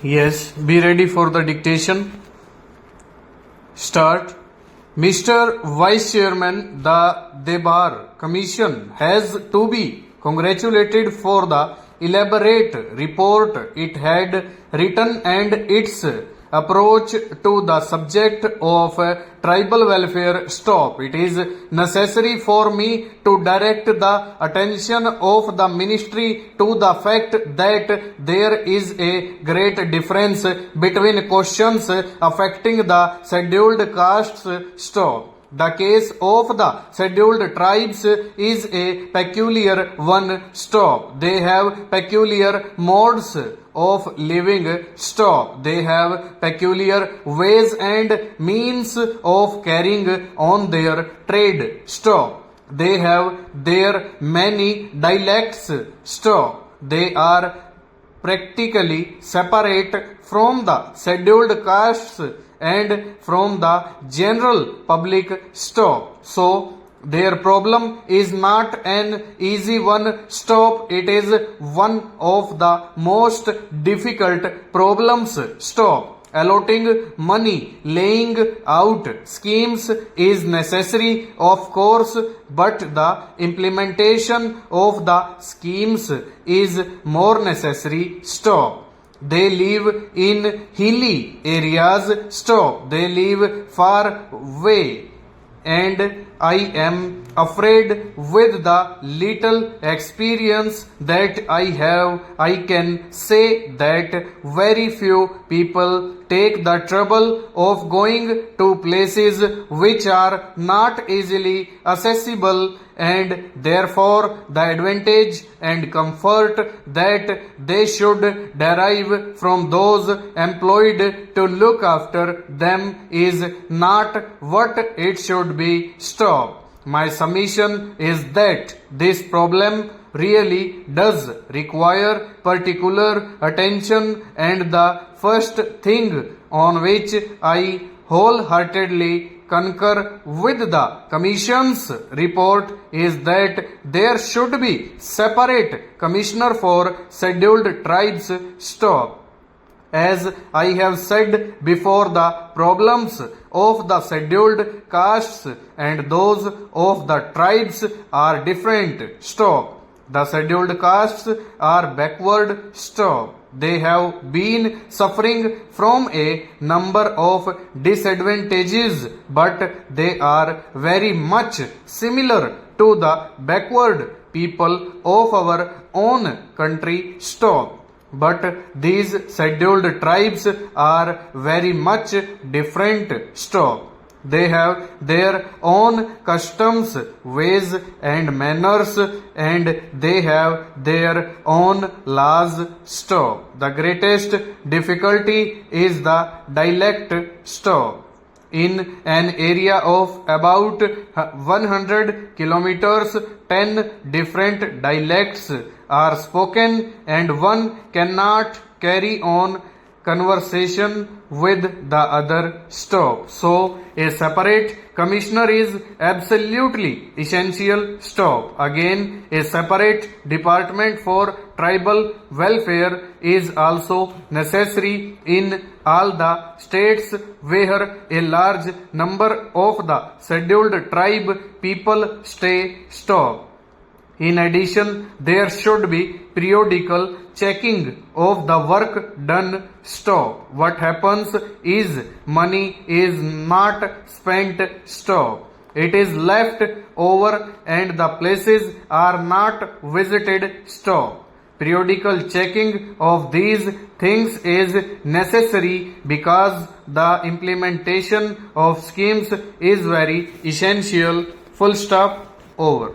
Yes, be ready for the dictation. Start. Mr. Vice Chairman, the Debar Commission has to be congratulated for the elaborate report it had written and its approach to the subject of tribal welfare. Stop. It is necessary for me to direct the attention of the ministry to the fact that there is a great difference between questions affecting the scheduled castes. Stop. The case of the scheduled tribes is a peculiar one. Stop. They have peculiar modes of living. Stop. They have peculiar ways and means of carrying on their trade. Stop. They have their many dialects. Stop. They are practically separate from the scheduled castes and from the general public. Stop. So their problem is not an easy one. Stop. It is one of the most difficult problems. Stop. Allotting money, laying out schemes is necessary, of course, but the implementation of the schemes is more necessary. Stop. They live in hilly areas. Stop. They live far away. And I am afraid with the little experience that I have, I can say that very few people take the trouble of going to places which are not easily accessible, and therefore the advantage and comfort that they should derive from those employed to look after them is not what it should be. Stop. My submission is that this problem really does require particular attention, and the first thing on which I wholeheartedly concur with the Commission's report is that there should be separate commissioner for scheduled tribes. Stop. As I have said before, the problems of the scheduled castes and those of the tribes are different. Stop. The scheduled castes are backward. Stop. They have been suffering from a number of disadvantages, but they are very much similar to the backward people of our own country. Stop. But these scheduled tribes are very much different. Stop. They have their own customs, ways and manners, and they have their own laws. Stop. The greatest difficulty is the dialect. Stop. In an area of about 100 kilometers, 10 different dialects are spoken, and one cannot carry on conversation with the other. Stop. So a separate commissioner is absolutely essential. Stop. Again, a separate department for tribal welfare is also necessary in all the states where a large number of the scheduled tribe people stay. Stop. In addition, there should be periodical checking of the work done. Stop. What happens is money is not spent. Stop. It is left over and the places are not visited. Stop. Periodical checking of these things is necessary because the implementation of schemes is very essential. Full stop. Over.